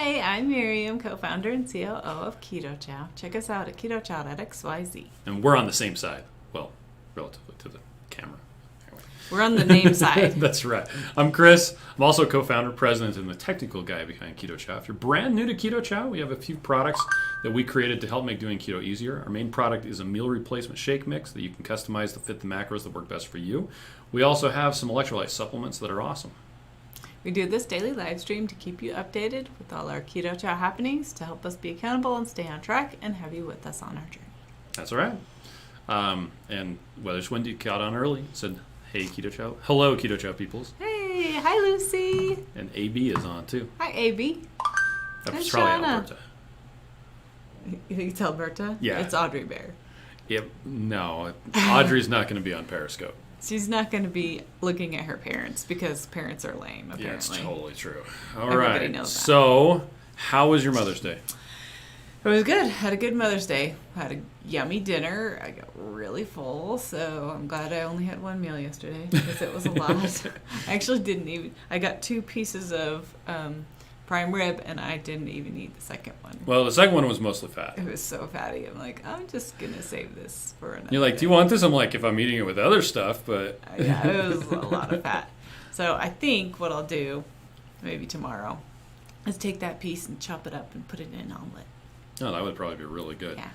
Hi, I'm Miriam, co-founder and COO of Keto Chow. Check us out at ketochow.xyz. And we're on the same side. Well, relatively to the camera. Anyway. We're on the name side. That's right. I'm Chris. I'm also co-founder, president, and the technical guy behind Keto Chow. If you're brand new to Keto Chow, we have a few products that we created to help make doing keto easier. Our main product is a meal replacement shake mix that you can customize to fit the macros that work best for you. We also have some electrolyte supplements that are awesome. We do this daily live stream to keep you updated with all our Keto Chow happenings to help us be accountable and stay on track and have you with us on our journey. That's all right. And Weathers Wendy got on early, said, hey, Keto Chow. Hello, Keto Chow peoples. Hey, hi, Lucy. And AB is on, too. Hi, AB. That's Hi, probably Shauna. Alberta. You think it's Alberta? Yeah. It's Audrey Bear. Yep. No, Audrey's not going to be on Periscope. She's not going to be looking at her parents because parents are lame, apparently. Yeah, it's totally true. All Everybody right. knows that. So, how was your Mother's Day? It was good. Had a good Mother's Day. Had a yummy dinner. I got really full, so I'm glad I only had one meal yesterday because it was a lot. I actually didn't even... I got 2 pieces of prime rib, and I didn't even eat the second one. Well, the second one was mostly fat. It was so fatty. I'm like, I'm just going to save this for another You're like, day. do you want this? I'm like, if I'm eating it with other stuff, but... Yeah, it was a lot of fat. So I think what I'll do, maybe tomorrow, is take that piece and chop it up and put it in an omelet. Oh, that would probably be really good. Yeah.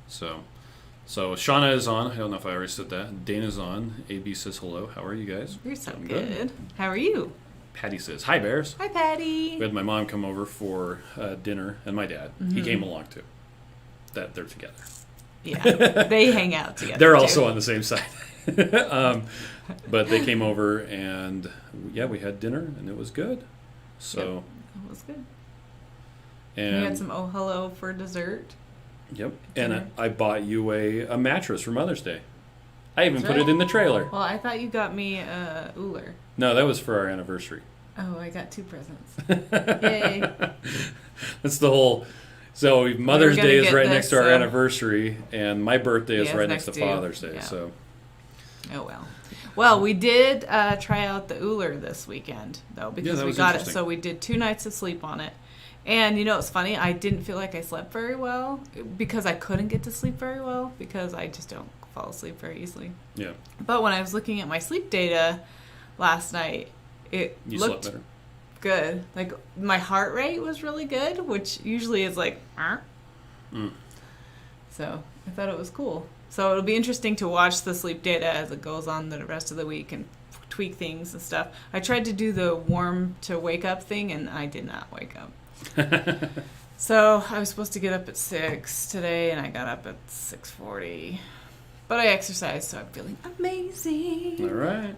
So Shauna is on. I don't know if I already said that. Dana's on. AB says hello. How are you guys? You're so Doing good. How are you? Patty says, hi, Bears. Hi, Patty. We had my mom come over for dinner, and my dad. He came along, too. That they're together. Yeah, they hang out together. They're too. also on the same side. But they came over, and, yeah, we had dinner, and it was good. So, It was good. and We had some oh hello for dessert. Yep. dinner. And I bought you a mattress for Mother's Day. I even That's put right. it in the trailer. Well, I thought you got me a Uller. No, that was for our anniversary. Oh, I got 2 presents. Yay. That's the whole. So Mother's gonna Day is get right this, next to our anniversary, and my birthday is Yeah, right it's next to next to you. Father's Day. Yeah. So Oh, well. Well, we did try out the Uller this weekend, though, because that we was got it. interesting. So we did 2 nights of sleep on it. And, you know, it's funny. I didn't feel like I slept very well because I couldn't get to sleep very well because I just don't fall asleep very easily. yeah, But when I was looking at my sleep data last night, it you looked slept better. good. Like, my heart rate was really good, which usually is like, Mm. So I thought it was cool. So it'll be interesting to watch the sleep data as it goes on the rest of the week and tweak things and stuff. I tried to do the warm to wake up thing, and I did not wake up. So I was supposed to get up at 6 today, and I got up at 6:40. But I exercised, so I'm feeling amazing. All right.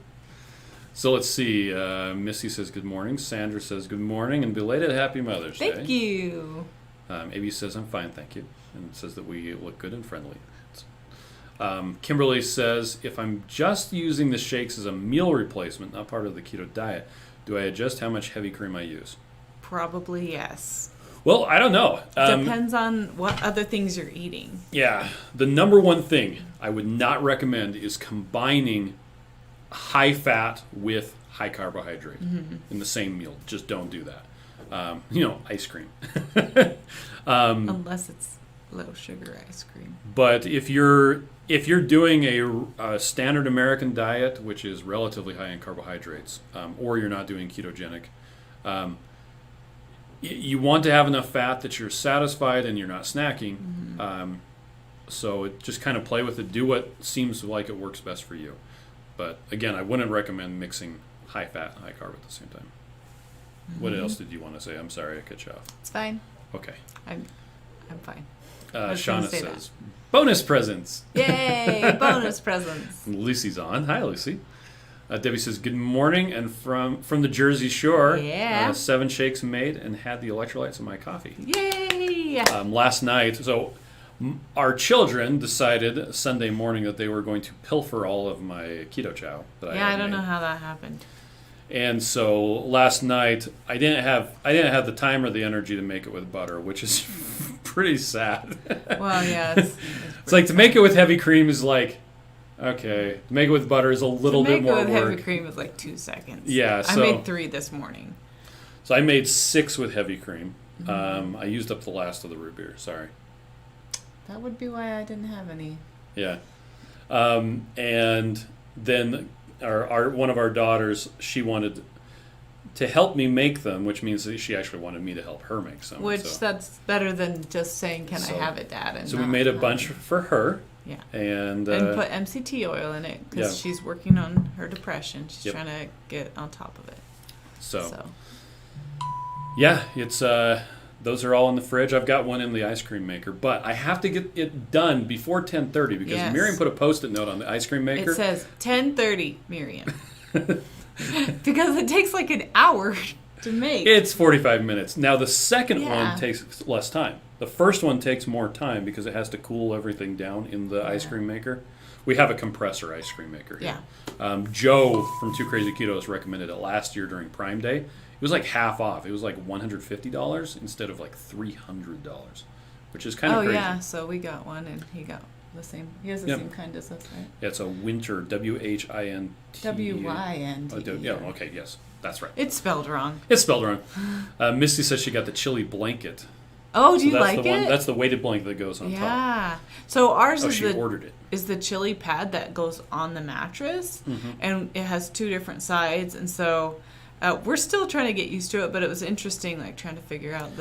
So let's see. Missy says good morning. Sandra says good morning and belated Happy Mother's Day. Thank you. AB says I'm fine, thank you, and says that we look good and friendly. Kimberly says if I'm just using the shakes as a meal replacement, not part of the keto diet, do I adjust how much heavy cream I use? Probably yes. Well, I don't know. Depends on what other things you're eating. Yeah, the number one thing I would not recommend is combining high fat with high carbohydrate in the same meal. Just don't do that. Ice cream. Unless it's low sugar ice cream. But if you're doing a standard American diet, which is relatively high in carbohydrates, or you're not doing ketogenic, you want to have enough fat that you're satisfied and you're not snacking. So just kind of play with it. Do what seems like it works best for you. But again, I wouldn't recommend mixing high fat and high carb at the same time. What else did you want to say? I'm sorry, I cut you off. It's fine. Okay. I'm fine. was Shauna gonna say says, bonus presents. Yay! Bonus presents. Lucy's on. Hi, Lucy. Debbie says, good morning, and from the Jersey Shore. Yeah. 7 shakes made and had the electrolytes in my coffee. Yay! Last night, so our children decided Sunday morning that they were going to pilfer all of my Keto Chow that Yeah, I I don't made. know how that happened. And so last night, I didn't have the time or the energy to make it with butter, which is pretty sad. Well, yeah. It's like to make it with heavy cream is like, okay. To make it with butter is a little bit more To make it with work. heavy cream is like 2 seconds. Yeah, I so- made 3 this morning. So I made 6 with heavy cream. I used up the last of the root beer. Sorry. That would be why I didn't have any. Yeah. And then one of our daughters, she wanted to help me make them, which means that she actually wanted me to help her make some. Which that's better than just saying, "Can I have it, Dad?" And so we made a bunch for her. Yeah. And put MCT oil in it because she's working on her depression. She's trying to get on top of it. So. Yeah, it's those are all in the fridge. I've got one in the ice cream maker, but I have to get it done before 10:30 because Miriam put a Post-it note on the ice cream maker. It says 10:30, Miriam. Because it takes like an hour to make. It's 45 minutes. Now the second one takes less time. The first one takes more time because it has to cool everything down in the ice cream maker. We have a compressor ice cream maker here. Yeah. Joe from Two Crazy Ketos recommended it last year during Prime Day. It was like half off. It was like $150 instead of like $300, which is kind of crazy. Oh, yeah. So we got one and he got the same. He has the same kind as us, right? Yeah, it's a Winter, WHINT. WYNT. Yeah, okay, yes. That's right. It's spelled wrong. It's spelled wrong. Misty says she got the chili blanket. Oh, do you like it? That's the weighted blanket that goes on top. Yeah. So ours ordered it. Is the chili pad that goes on the mattress, and it has two different sides, and so we're still trying to get used to it, but it was interesting, like trying to figure out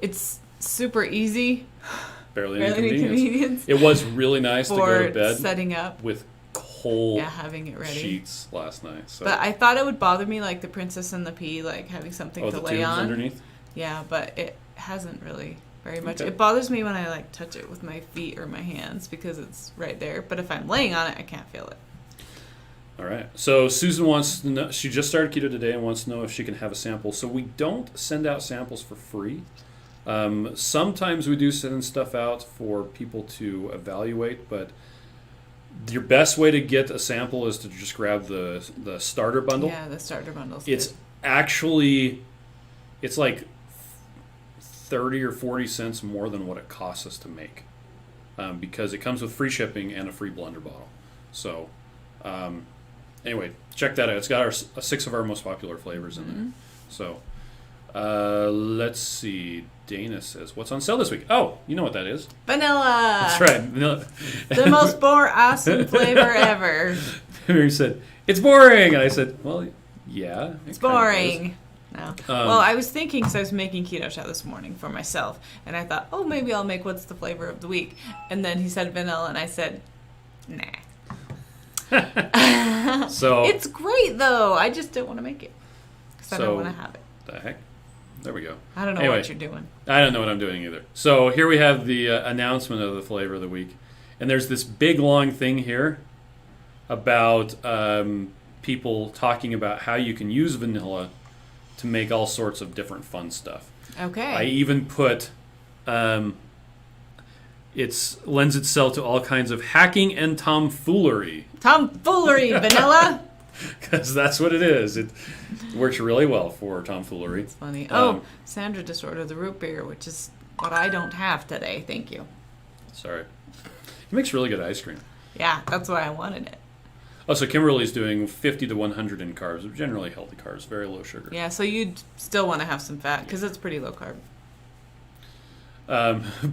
it's super easy. Barely any inconvenience. It was really nice to go to bed setting up with cold having it ready. Sheets last night. So. But I thought it would bother me, like the Princess and the Pea, like having something to lay on. Underneath? Yeah, but it hasn't really very much. Okay. It bothers me when I like touch it with my feet or my hands because it's right there. But if I'm laying on it, I can't feel it. All right. So Susan wants to know, she just started keto today and wants to know if she can have a sample. So we don't send out samples for free. Sometimes we do send stuff out for people to evaluate, but your best way to get a sample is to just grab the starter bundle. Yeah, the starter bundle. It's actually, it's like 30 or 40 cents more than what it costs us to make, because it comes with free shipping and a free blender bottle. So anyway, check that out. It's got 6 of our most popular flavors in there. So let's see. Dana says, what's on sale this week? Oh, you know what that is. Vanilla. That's right. Vanilla. The most awesome flavor ever. Mary said, it's boring. And I said, well, yeah. It's boring. No. Well, I was thinking, because I was making Keto Chow this morning for myself, and I thought, oh, maybe I'll make what's the flavor of the week. And then he said vanilla, and I said, nah. So it's great, though. I just didn't want to make it because I don't want to have it. The heck? There we go. I don't know what you're doing. I don't know what I'm doing either. So here we have the announcement of the flavor of the week. And there's this big, long thing here about people talking about how you can use vanilla to make all sorts of different fun stuff. Okay. I even put, it lends itself to all kinds of hacking and tomfoolery. Tomfoolery, vanilla! Because that's what it is. It works really well for tomfoolery. It's funny. Sandra just ordered the root beer, which is what I don't have today. Thank you. Sorry. It makes really good ice cream. Yeah, that's why I wanted it. Oh, so Kimberly's doing 50 to 100 in carbs, generally healthy carbs, very low sugar. Yeah, so you'd still want to have some fat because it's pretty low carb.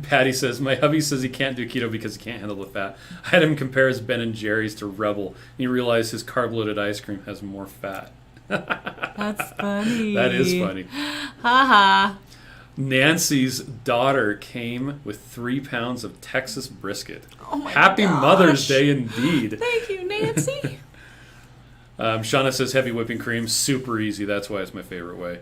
Patty says, my hubby says he can't do keto because he can't handle the fat. I had him compare his Ben & Jerry's to Rebel, and he realized his carb-loaded ice cream has more fat. That's funny. That is funny. Ha-ha. Nancy's daughter came with 3 pounds of Texas brisket. Oh my Happy gosh. Mother's Day indeed. Thank you, Nancy. Shauna says heavy whipping cream, super easy. That's why it's my favorite way.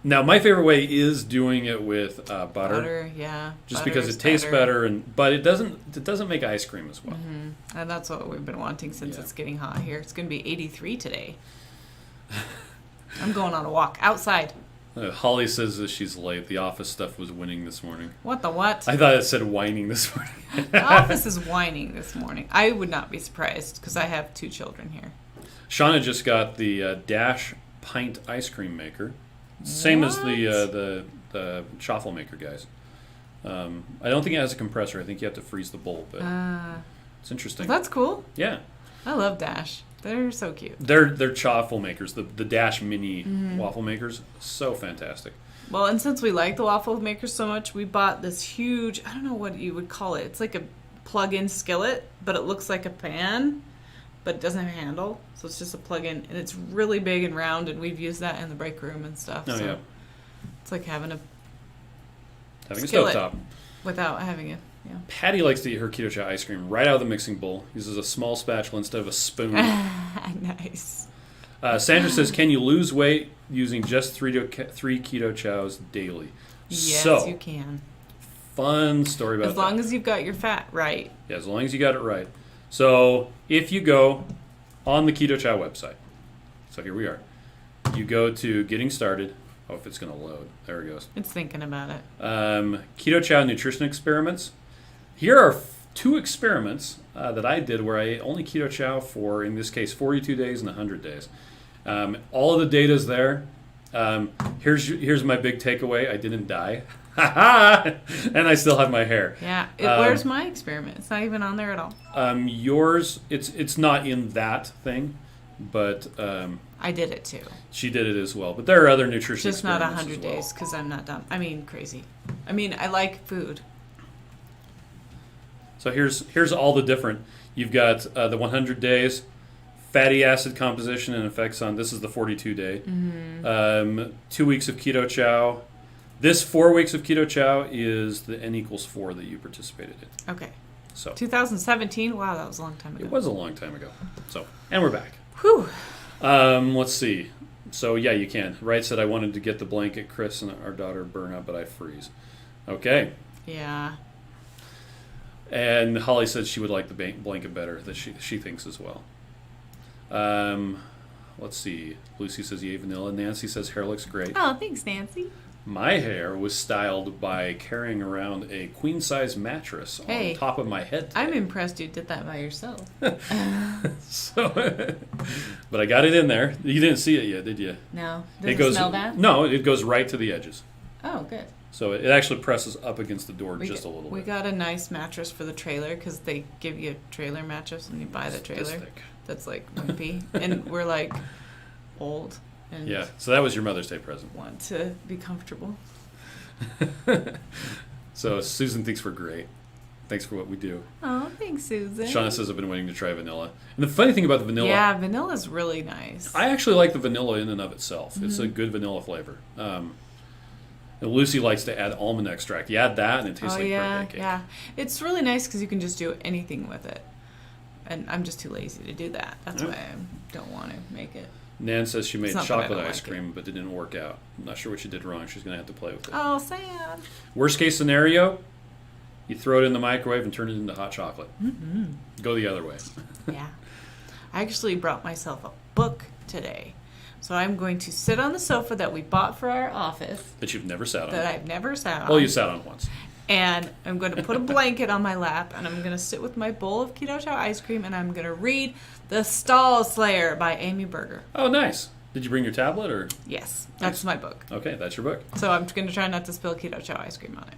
Now, my favorite way is doing it with butter. Butter, yeah. Just because it tastes better, but it doesn't make ice cream as well. And that's what we've been wanting since it's getting hot here. It's going to be 83 today. I'm going on a walk outside. Holly says that she's late. The office stuff was winning this morning. What the what? I thought it said whining this morning. The office is whining this morning. I would not be surprised because I have 2 children here. Shauna just got the Dash pint ice cream maker. Same as the Shuffle maker guys. I don't think it has a compressor. I think you have to freeze the bowl, but it's interesting. Well, that's cool. Yeah. I love Dash. They're so cute. They're waffle makers, the Dash Mini waffle makers. So fantastic. Well, and since we like the waffle makers so much, we bought this huge, I don't know what you would call it. It's like a plug-in skillet, but it looks like a pan, but it doesn't have a handle. So it's just a plug-in, and it's really big and round, and we've used that in the break room and stuff. Oh, so yeah. It's like having a skillet. A stovetop. Without having it. Yeah. Patty likes to eat her Keto Chow ice cream right out of the mixing bowl. Uses a small spatula instead of a spoon. Nice. Sandra says, can you lose weight using just three Keto Chows daily? Yes, so, you can. Fun story about that. As long as you've got your fat right. Yeah, as long as you got it right. So if you go on the Keto Chow website, so here we are, you go to Getting Started. Oh, if it's going to load. There it goes. It's thinking about it. Keto Chow Nutrition Experiments. Here are 2 experiments that I did where I ate only Keto Chow for, in this case, 42 days and 100 days. All of the data is there. Here's my big takeaway. I didn't die. And I still have my hair. Yeah. Where's my experiment? It's not even on there at all. Yours, it's not in that thing, but I did it too. She did it as well. But there are other nutrition just not experiments 100 as well. days because I'm not done. I mean, crazy. I mean, I like food. So here's all the different. You've got the 100 days, fatty acid composition and effects on. This is the 42 day. 2 weeks of Keto Chow. This 4 weeks of Keto Chow is the N=4 that you participated in. Okay. So 2017. Wow, that was a long time ago. It was a long time ago. So, and we're back. Whew. Let's see. So yeah, you can. Wright said I wanted to get the blanket. Chris and our daughter burn up, but I freeze. Okay. Yeah. And Holly said she would like the blanket better. That she thinks as well. Let's see. Lucy says you ate vanilla. Nancy says hair looks great. Oh, thanks, Nancy. My hair was styled by carrying around a queen-size mattress on top of my head today. I'm impressed you did that by yourself. So, but I got it in there. You didn't see it yet, did you? No. Does it smell bad? No, it goes right to the edges. Oh, good. So it actually presses up against the door just a little bit. We got a nice mattress for the trailer because they give you a trailer mattress when you buy the trailer. This thick. That's like wimpy. And we're like old. And yeah, so that was your Mother's Day present. Want to be comfortable. So Susan thinks we're great. Thanks for what we do. Oh, thanks, Susan. Shauna says I've been waiting to try vanilla. And the funny thing about the vanilla... Yeah, vanilla's really nice. I actually like the vanilla in and of itself. Mm-hmm. It's a good vanilla flavor. And Lucy likes to add almond extract. You add that and it tastes like birthday cake. Yeah, it's really nice because you can just do anything with it. And I'm just too lazy to do that. That's why I don't want to make it. Nan says she made chocolate ice like cream, but it didn't work out. I'm not sure what she did wrong. She's going to have to play with it. Oh, sad. Worst case scenario, you throw it in the microwave and turn it into hot chocolate. Mm-hmm. Go the other way. Yeah. I actually brought myself a book today. So I'm going to sit on the sofa that we bought for our office. That you've never sat on. That I've never sat on. Well, you sat on once. And I'm going to put a blanket on my lap, and I'm going to sit with my bowl of Keto Chow ice cream, and I'm going to read The Stall Slayer by Amy Berger. Oh, nice. Did you bring your tablet? Or? Yes, that's my book. Okay, that's your book. So I'm going to try not to spill Keto Chow ice cream on it.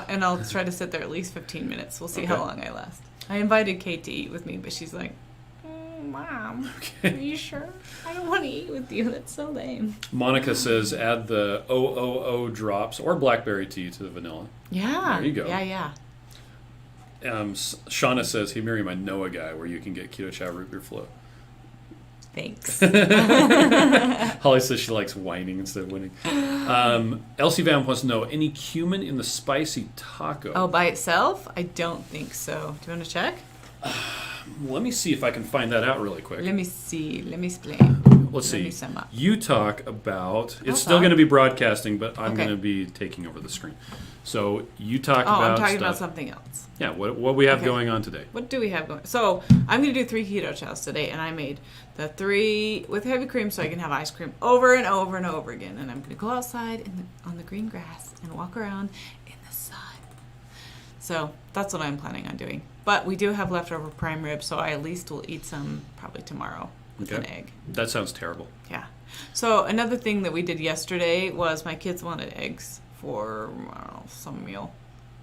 And I'll try to sit there at least 15 minutes. We'll see how long I last. I invited Kate to eat with me, but she's like, Mom, are you sure? I don't want to eat with you. That's so lame. Monica says add the OOO drops or blackberry tea to the vanilla. Yeah. There you go. Yeah. Shauna says, hey, Miriam, I know a guy where you can get Keto Chow root beer float. Thanks. Holly says she likes whining instead of winning. Elsie Vamp wants to know, any cumin in the spicy taco? Oh, by itself? I don't think so. Do you want to check? Let me see if I can find that out really quick. Let me see. Let me explain. Let's see. You talk about... It's still going to be broadcasting, but I'm going to be taking over the screen. So you talk about I'm talking stuff. about something else. Yeah, what we have going on today. What do we have going? So I'm going to do 3 Keto Chows today, and I made the 3 with heavy cream so I can have ice cream over and over and over again. And I'm going to go outside on the green grass and walk around in the sun. So that's what I'm planning on doing. But we do have leftover prime rib, so I at least will eat some probably tomorrow with an egg. That sounds terrible. Yeah. So another thing that we did yesterday was my kids wanted eggs for some meal.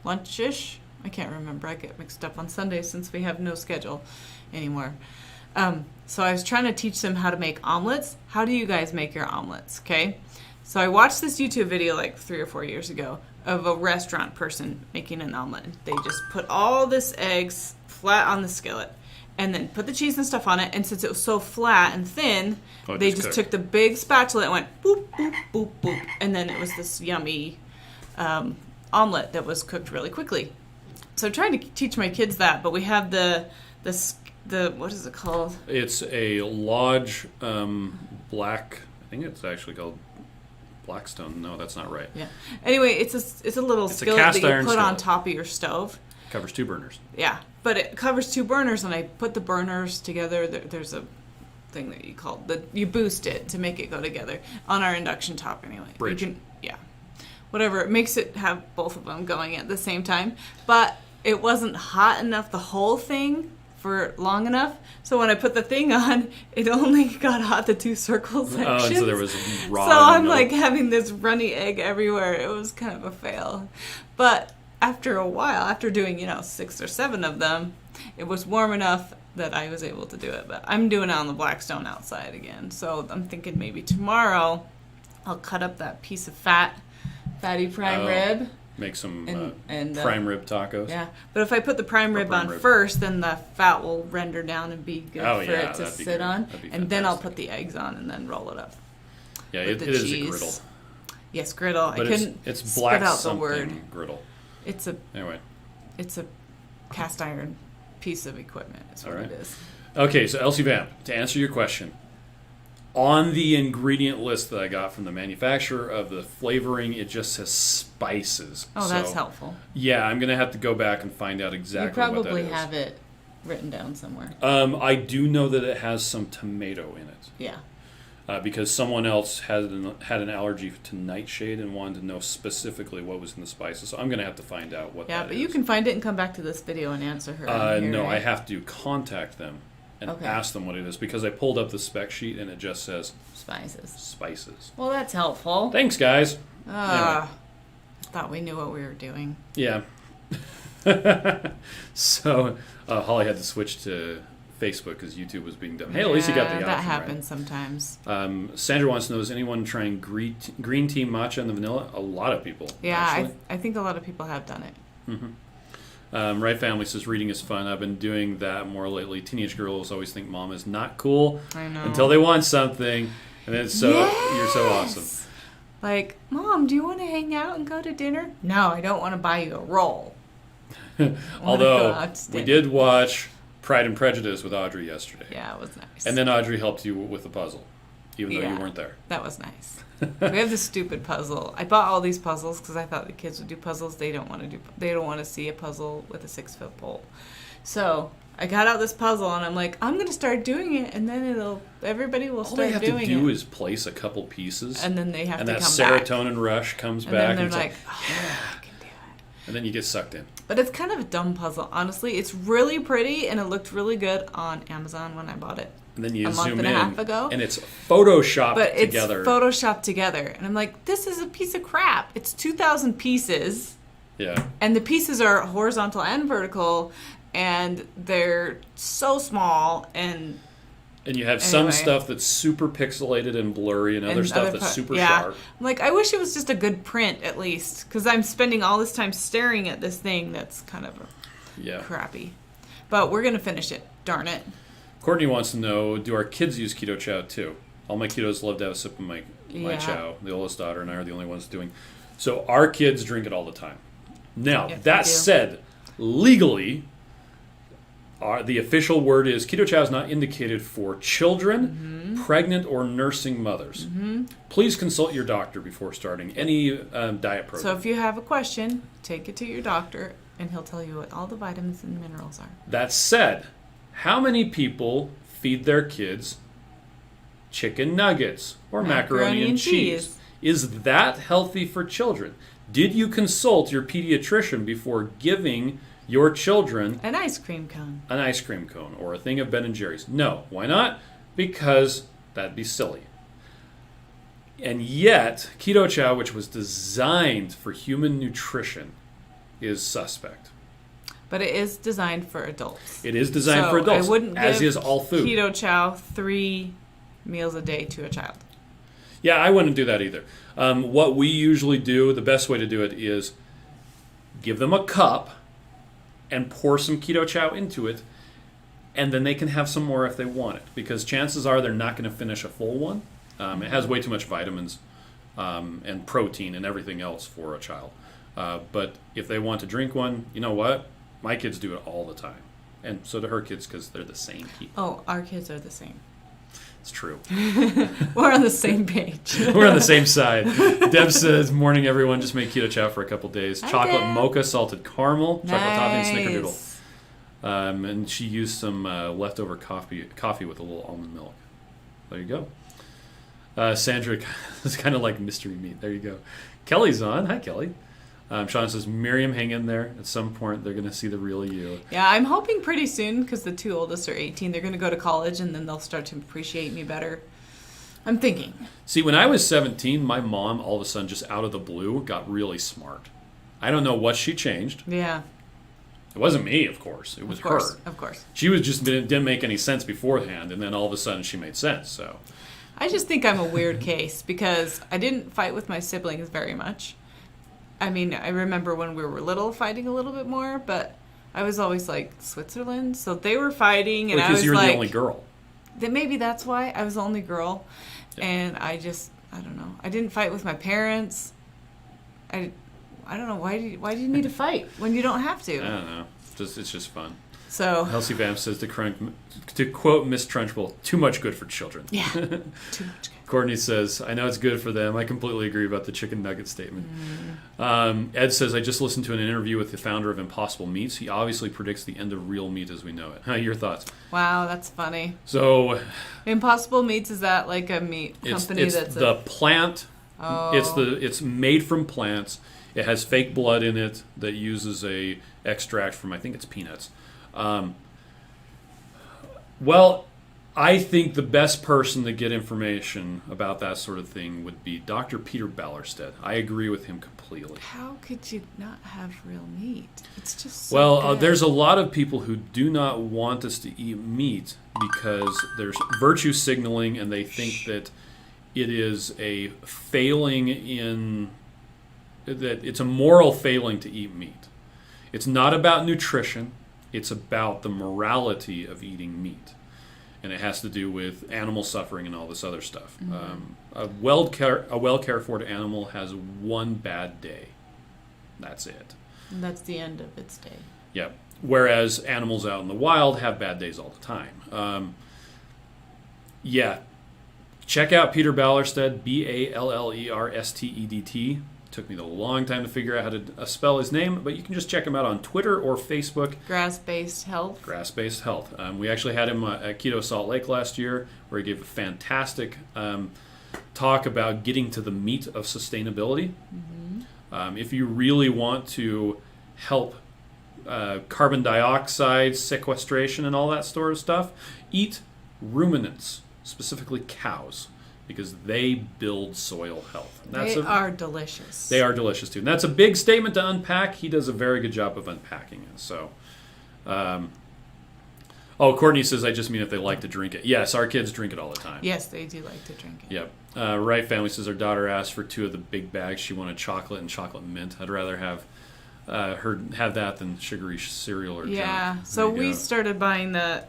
Lunch-ish? I can't remember. I get mixed up on Sundays since we have no schedule anymore. So I was trying to teach them how to make omelets. How do you guys make your omelets? Okay. So I watched this YouTube video like 3 or 4 years ago of a restaurant person making an omelet. They just put all this eggs flat on the skillet and then put the cheese and stuff on it. And since it was so flat and thin, they just took the big spatula and went boop, boop, boop, boop. And then it was this yummy omelet that was cooked really quickly. So I'm trying to teach my kids that, but we have the what is it called? It's a Lodge black. I think it's actually called Blackstone. No, that's not right. Yeah. Anyway, it's a little skillet that you put on top of your stove. Covers 2 burners. Yeah, but it covers 2 burners, and I put the burners together. There's a thing that you boost it to make it go together on our induction top. Anyway, Bridge. Whatever. It makes it have both of them going at the same time, but it wasn't hot enough, the whole thing, for long enough. So when I put the thing on, it only got hot the 2 circle sections. Oh, and so there was raw. So I'm like having this runny egg everywhere. It was kind of a fail. But after a while, after doing 6 or 7 of them, it was warm enough that I was able to do it. But I'm doing it on the Blackstone outside again. So I'm thinking maybe tomorrow I'll cut up that piece of fatty prime rib. Make some and prime rib tacos. Yeah, but if I put the prime rib on first, then the fat will render down and be good for it to sit on. And then I'll put the eggs on and then roll it up. Yeah, it is a griddle. Yes, griddle. But I couldn't it's spit black out the word. Griddle. It's a cast iron piece of equipment. That's what it is. Okay, so Elsie Vamp, to answer your question, on the ingredient list that I got from the manufacturer of the flavoring, it just says spices. Oh, that's helpful. Yeah, I'm going to have to go back and find out exactly what that is. You probably have it written down somewhere. I do know that it has some tomato in it. Yeah. Because someone else had an allergy to nightshade and wanted to know specifically what was in the spices. So I'm going to have to find out what that is. Yeah, but you can find it and come back to this video and answer her. No, I have to contact them and ask them what it is, because I pulled up the spec sheet and it just says spices. Well, that's helpful. Thanks, guys. Anyway. I thought we knew what we were doing. Yeah. So Holly had to switch to Facebook because YouTube was being done. Hey, at least you got the option that happens sometimes. Sandra wants to know, is anyone trying green tea matcha and the vanilla? A lot of people. Yeah, I think a lot of people have done it. Mm-hmm. Right Family says, reading is fun. I've been doing that more lately. Teenage girls always think mom is not cool until they want something. And then you're so awesome. Like, Mom, do you want to hang out and go to dinner? No, I don't want to buy you a roll. Although we did watch Pride and Prejudice with Audrey yesterday. Yeah, it was nice. And then Audrey helped you with the puzzle, even though you weren't there. That was nice. We have this stupid puzzle. I bought all these puzzles because I thought the kids would do puzzles. They don't want to see a puzzle with a 6-foot pole. So I got out this puzzle and I'm like, I'm going to start doing it, and then everybody will start doing it. All they have to do is place a couple pieces, and then they have to come back. And that serotonin rush comes back. And then they're like, yeah. I can do it. And then you get sucked in. But it's kind of a dumb puzzle, honestly. It's really pretty, and it looked really good on Amazon when I bought it. And then you zoom in, a month and a half ago, and it's photoshopped together. But it's photoshopped together, and I'm like, this is a piece of crap. It's 2,000 pieces. Yeah. And the pieces are horizontal and vertical, and they're so small, and you have some stuff that's super pixelated and blurry, and other stuff that's super sharp. I'm like, I wish it was just a good print at least, because I'm spending all this time staring at this thing that's kind of crappy. But we're gonna finish it. Darn it. Courtney wants to know, do our kids use Keto Chow too? All my kiddos love to have a sip of my chow. The oldest daughter and I are the only ones doing. So our kids drink it all the time. Now, that said, legally, the official word is Keto Chow is not indicated for children, pregnant, or nursing mothers. Please consult your doctor before starting any diet program. So if you have a question, take it to your doctor, and he'll tell you what all the vitamins and minerals are. That said, how many people feed their kids chicken nuggets or macaroni and cheese? Is that healthy for children? Did you consult your pediatrician before giving your children an ice cream cone? An ice cream cone or a thing of Ben & Jerry's? No. Why not? Because that'd be silly. And yet, Keto Chow, which was designed for human nutrition, is suspect. But it is designed for adults. It is designed So for adults, I wouldn't as give is all food. Keto Chow 3 meals a day to a child. Yeah, I wouldn't do that either. What we usually do, the best way to do it is give them a cup and pour some Keto Chow into it, and then they can have some more if they want it, because chances are they're not going to finish a full one. It has way too much vitamins and protein and everything else for a child. But if they want to drink one, you know what? My kids do it all the time. And so do her kids, because they're the same people. Oh, our kids are the same. It's true. We're on the same page. We're on the same side. Deb says, morning everyone, just make Keto Chow for a couple days. Hi, Chocolate Deb. mocha, salted caramel, chocolate toffee, and Nice. snickerdoodle. And she used some leftover coffee with a little almond milk. There you go. Sandra is kind of like mystery meat. There you go. Kelly's on. Hi, Kelly. Sean says, Miriam, hang in there. At some point, they're going to see the real you. Yeah, I'm hoping pretty soon, because the 2 oldest are 18, they're going to go to college, and then they'll start to appreciate me better. I'm thinking. See, when I was 17, my mom, all of a sudden, just out of the blue, got really smart. I don't know what she changed. Yeah. It wasn't me, of course. It was her. Of course. She was just didn't make any sense beforehand, and then all of a sudden she made sense. So I just think I'm a weird case, because I didn't fight with my siblings very much. I mean, I remember when we were little fighting a little bit more, but I was always like Switzerland, so they were fighting, and I was because you're like, the only girl. Maybe that's why I was the only girl, Yeah. and I don't know. I didn't fight with my parents. I don't know, why do you need to fight when you don't have I to? don't know. It's just fun. So Elsie Vamp says to quote Miss Trunchbull, too much good for children. yeah, too much. Courtney says, I know it's good for them. I completely agree about the chicken nugget statement. Ed says, I just listened to an interview with the founder of Impossible Meats. He obviously predicts the end of real meat as we know it. Your thoughts? Wow, that's funny. So Impossible Meats, is that like a meat company it's that's the plant. Oh. It's made from plants. It has fake blood in it that uses a extract from, I think it's peanuts. Well, I think the best person to get information about that sort of thing would be Dr. Peter Ballerstedt. I agree with him completely. How could you not have real meat? It's just so Well, good. there's a lot of people who do not want us to eat meat because there's virtue signaling, and they think that it is a failing that it's a moral failing to eat meat. It's not about nutrition. It's about the morality of eating meat. And it has to do with animal suffering and all this other stuff. Mm-hmm. A well cared for animal has one bad day. That's it. And that's the end of its day. Yeah. Whereas animals out in the wild have bad days all the time. Yeah. Check out Peter Ballerstedt, Ballerstedt. Took me a long time to figure out how to spell his name, but you can just check him out on Twitter or Facebook. Grass-based health. Grass-based health. We actually had him at Keto Salt Lake last year, where he gave a fantastic talk about getting to the meat of sustainability. Mm-hmm. If you really want to help carbon dioxide sequestration and all that sort of stuff, eat ruminants, specifically cows, because they build soil health. They are delicious. They are delicious too. And that's a big statement to unpack. He does a very good job of unpacking it. So, Courtney says, I just mean if they like to drink it. Yes, our kids drink it all the time. Yes, they do like to drink it. Yep. Right Family says our daughter asked for 2 of the big bags. She wanted chocolate and chocolate mint. I'd rather have her have that than sugary cereal or yeah. junk. So we started buying the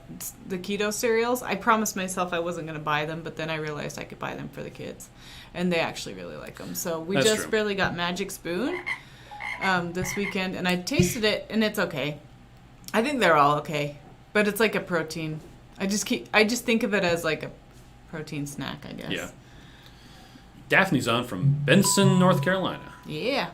keto cereals. I promised myself I wasn't going to buy them, but then I realized I could buy them for the kids, and they actually really like them. So we That's just true. barely got Magic Spoon this weekend, and I tasted it, and it's okay. I think they're all okay, but it's like a protein. I just think of it as like a protein snack, I guess. Yeah. Daphne's on from Benson, North Carolina. Yeah.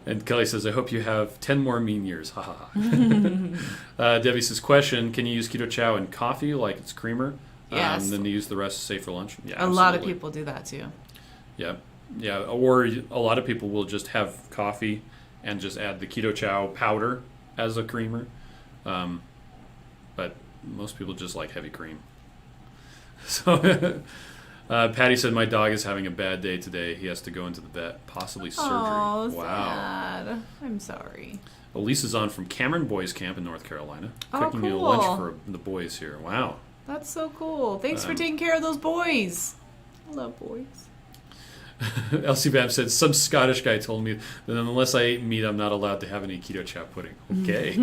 And Kelly says, I hope you have 10 more mean years. Ha ha ha. Debbie says, question, can you use Keto Chow in coffee like it's creamer? Yes. And then use the rest to save for lunch? Yeah, A lot of absolutely. people do that too. Yeah. Yeah. Or a lot of people will just have coffee and just add the Keto Chow powder as a creamer. But most people just like heavy cream. So Patty said, my dog is having a bad day today. He has to go into the vet, possibly surgery. Oh, wow. sad. I'm sorry. Elisa's on from Cameron Boys Camp in North Carolina. Oh, Cooking me a cool. lunch for the boys here. Wow. That's so cool. Thanks for taking care of those boys. I love boys. Elsie Bam said, some Scottish guy told me that unless I eat meat, I'm not allowed to have any Keto Chow pudding. Okay.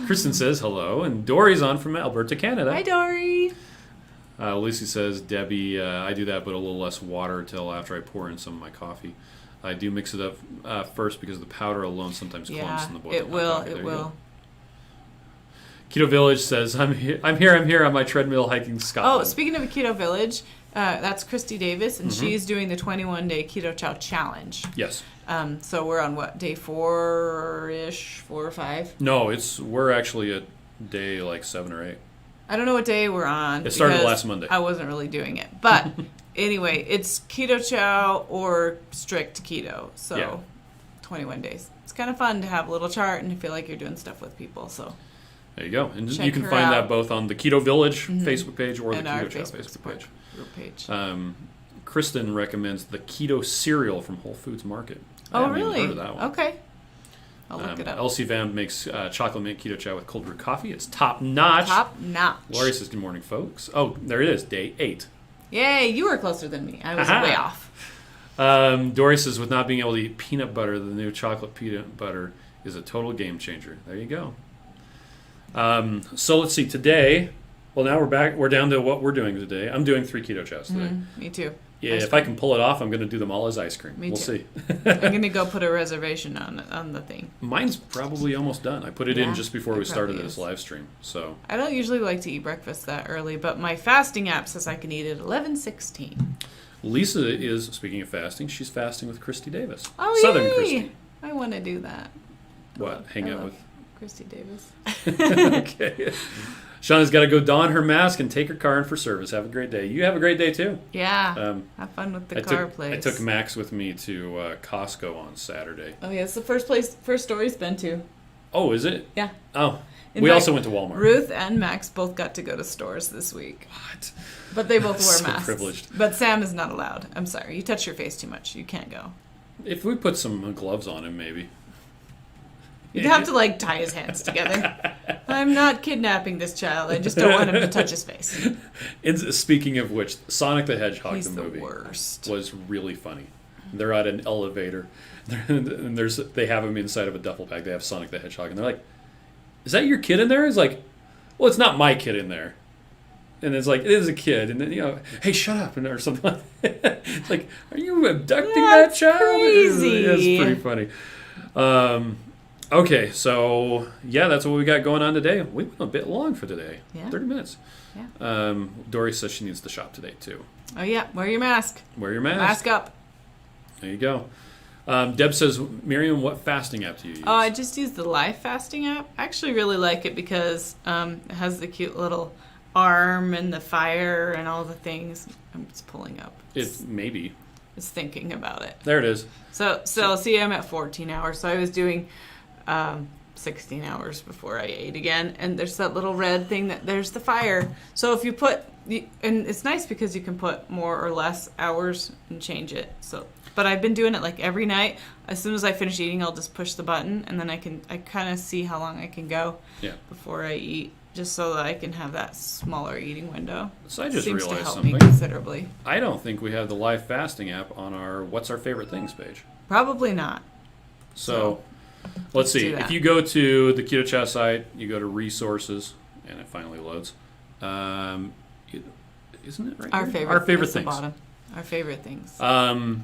Kristen says hello. And Dory's on from Alberta, Canada. Hi, Dory. Lucy says, Debbie, I do that, but a little less water till after I pour in some of my coffee. I do mix it up first because the powder alone sometimes clumps in the boiling it will. hot coffee. It will. Keto Village says, I'm here on my treadmill hiking Scotland. Oh, speaking of a Keto Village, that's Christy Davis, and she's doing the 21-day Keto Chow challenge. Yes. So we're on what, day 4-ish, 4 or 5? No, we're actually at day like 7 or 8. I don't know what day we're on. It started last Monday. I wasn't really doing it. But anyway, it's Keto Chow or strict keto. So 21 days. It's kind of fun to have a little chart and to feel like you're doing stuff with people. So there you go. And check you can her find out. that both on the Keto Village Facebook page or and the our Keto Chow Facebook page. Group page. Kristen recommends the keto cereal from Whole Foods Market. I Oh, haven't even really? heard of that one. Okay. I'll look it up. Elsie Van makes chocolate mint keto chow with cold brew coffee. It's top notch. Top notch. Lori says, good morning, folks. Oh, there it is, day 8. Yay, you were closer than me. I was way off. Dory says, with not being able to eat peanut butter, the new chocolate peanut butter is a total game changer. There you go. So let's see. Today, well, now we're back. We're down to what we're doing today. I'm doing 3 keto chows today. Me too. Yeah, if I can pull it off, I'm going to do them all as ice cream. Me We'll too. see. I'm going to go put a reservation on the thing. Mine's probably almost done. I put it in Yeah, just before it we started probably this is. live stream. So I don't usually like to eat breakfast that early, but my fasting app says I can eat at 11:16. Lisa is, speaking of fasting, she's fasting with Christy Davis. Oh, Southern yay! Christy. I want to do that. What? Hang I out love with... Christy Davis. Okay. Shauna's got to go don her mask and take her car in for service. Have a great day. You have a great day, too. Yeah. Have fun with the car place. I took Max with me to Costco on Saturday. Oh, yeah. It's the first store he's been to. Oh, is it? Yeah. Oh. In We fact, also went to Walmart. Ruth and Max both got to go to stores this week. What? But they both wear So masks. privileged. But Sam is not allowed. I'm sorry. You touch your face too much. You can't go. If we put some gloves on him, maybe. You'd have to, like, tie his hands together. I'm not kidnapping this child. I just don't want him to touch his face. Speaking of which, Sonic the Hedgehog, He's the the movie, worst. was really funny. They're at an elevator, and they have him inside of a duffel bag. They have Sonic the Hedgehog, and they're like, "Is that your kid in there?" He's like, "Well, it's not my kid in there." And it's like, it is a kid. And then, hey, shut up, or something like that. It's like, are you abducting that child? Crazy. It's pretty funny. Okay, so, yeah, that's what we got going on today. We went a bit long for today. Yeah. 30 minutes. Yeah. Dory says she needs to shop today, too. Oh, yeah. Wear your mask. Wear your mask. Mask up. There you go. Deb says, Miriam, what fasting app do you use? Oh, I just use the Life Fasting app. I actually really like it because it has the cute little arm and the fire and all the things. I'm just pulling up. Maybe. It's thinking about it. There it is. So see, I'm at 14 hours. So I was doing 16 hours before I ate again. And there's that little red thing there's the fire. So if you put, and it's nice because you can put more or less hours and change it. But I've been doing it like every night. As soon as I finish eating, I'll just push the button and then I kind of see how long I can go before I eat. Just so that I can have that smaller eating window. So I just Seems realized to help something. me considerably. I don't think we have the live fasting app on our What's Our Favorite Things page. Probably not. So let's see. do that. If you go to the Keto Chow site, you go to resources, and it finally loads. Isn't it right Our here? favorite. Our favorite it's the things. bottom. Our favorite things.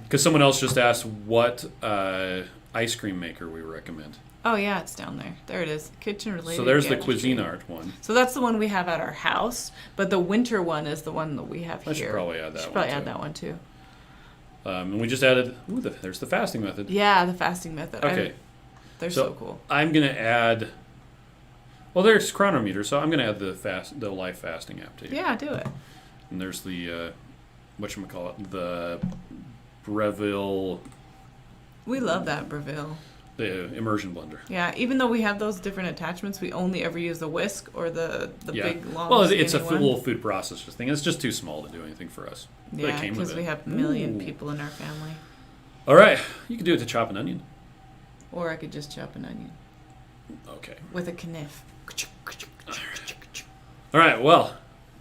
Because someone else just asked what ice cream maker we recommend. Oh yeah, it's down there. There it is. Kitchen related. So there's the gadgetry. Cuisinart one. So that's the one we have at our house, but the winter one is the one that we have here. I should probably add that Should one. probably too. add that one too. And we just added. There's the fasting method. Yeah, the fasting method. Okay. They're so cool. I'm gonna add. Well, there's chronometer, so I'm gonna add the live fasting app to you. Yeah, do it. And there's the whatchamacallit, the Breville. We love that Breville. The immersion blender. Yeah, even though we have those different attachments, we only ever use the whisk or the big long. Well, it's a one. little food processor thing. It's just too small to do anything for us. But it Yeah, came with because it. we have a million people in our family. All right, you can do it to chop an onion. Or I could just chop an onion Okay. with a kniff. All right, well,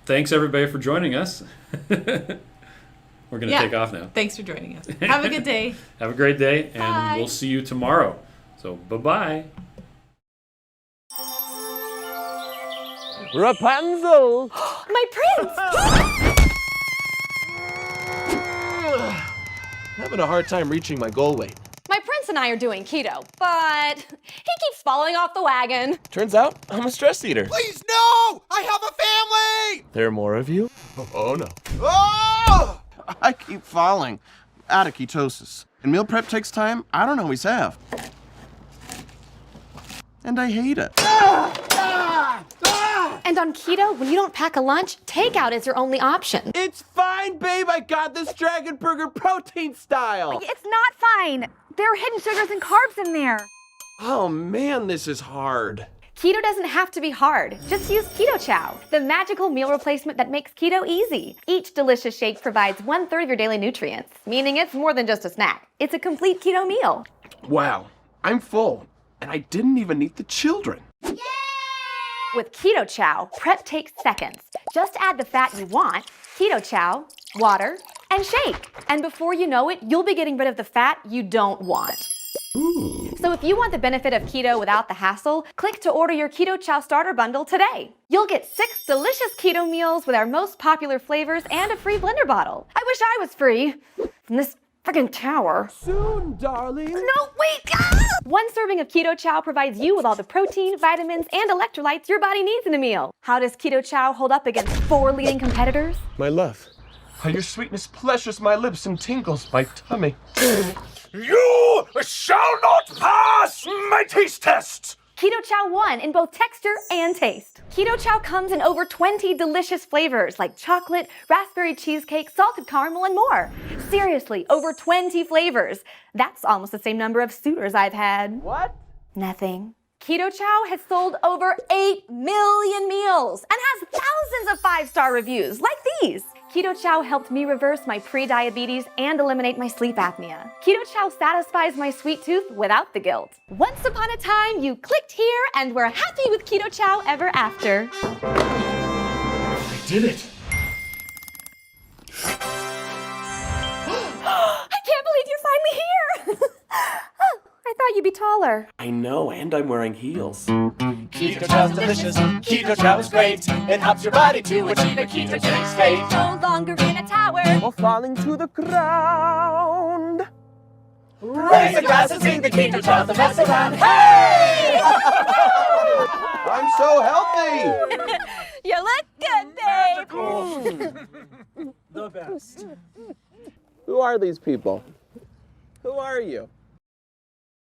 thanks everybody for joining us. We're going to take off now. Thanks for joining us. Have a good day. Have a great day, and Bye. we'll see you tomorrow. So, bye-bye. Rapunzel! My prince! Having a hard time reaching my goal weight. My prince and I are doing keto, but he keeps falling off the wagon. Turns out I'm a stress eater. Please, no! I have a family! There are more of you? Oh no. Oh! I keep falling out of ketosis. And meal prep takes time I don't always have. And I hate it. And on keto, when you don't pack a lunch, takeout is your only option. It's fine, babe. I got this Dragon Burger protein style. It's not fine. There are hidden sugars and carbs in there. Oh man, this is hard. Keto doesn't have to be hard. Just use Keto Chow, the magical meal replacement that makes keto easy. Each delicious shake provides 1/3 of your daily nutrients, meaning it's more than just a snack. It's a complete keto meal. Wow, I'm full. And I didn't even eat the children. With Keto Chow, prep takes seconds. Just add the fat you want, Keto Chow, water, and shake. And before you know it, you'll be getting rid of the fat you don't want. Ooh. So if you want the benefit of keto without the hassle, click to order your Keto Chow starter bundle today. You'll get 6 delicious keto meals with our most popular flavors and a free blender bottle. I wish I was free from this freaking tower. Soon, darling. No, wait! One serving of Keto Chow provides you with all the protein, vitamins, and electrolytes your body needs in a meal. How does Keto Chow hold up against 4 leading competitors? My love, how your sweetness pleasures my lips and tingles my tummy. You shall not pass my taste test! Keto Chow won in both texture and taste. Keto Chow comes in over 20 delicious flavors like chocolate, raspberry cheesecake, salted caramel, and more. Seriously, over 20 flavors. That's almost the same number of suitors I've had. What? Nothing. Keto Chow has sold over 8 million meals and has thousands of 5-star reviews like these. Keto Chow helped me reverse my pre-diabetes and eliminate my sleep apnea. Keto Chow satisfies my sweet tooth without the guilt. Once upon a time, you clicked here and were happy with Keto Chow ever after. I did it. I can't believe you're finally here! Oh, I thought you'd be taller. I know, and I'm wearing heels. Keto Chow's delicious, Keto Chow is great. It helps your body to achieve a ketogenic state. No longer in a tower. While falling to the ground. Raise a glass and sing the Keto Chow the best around. Hey! I'm so healthy! You look good, babe. The best. Who are these people? Who are you?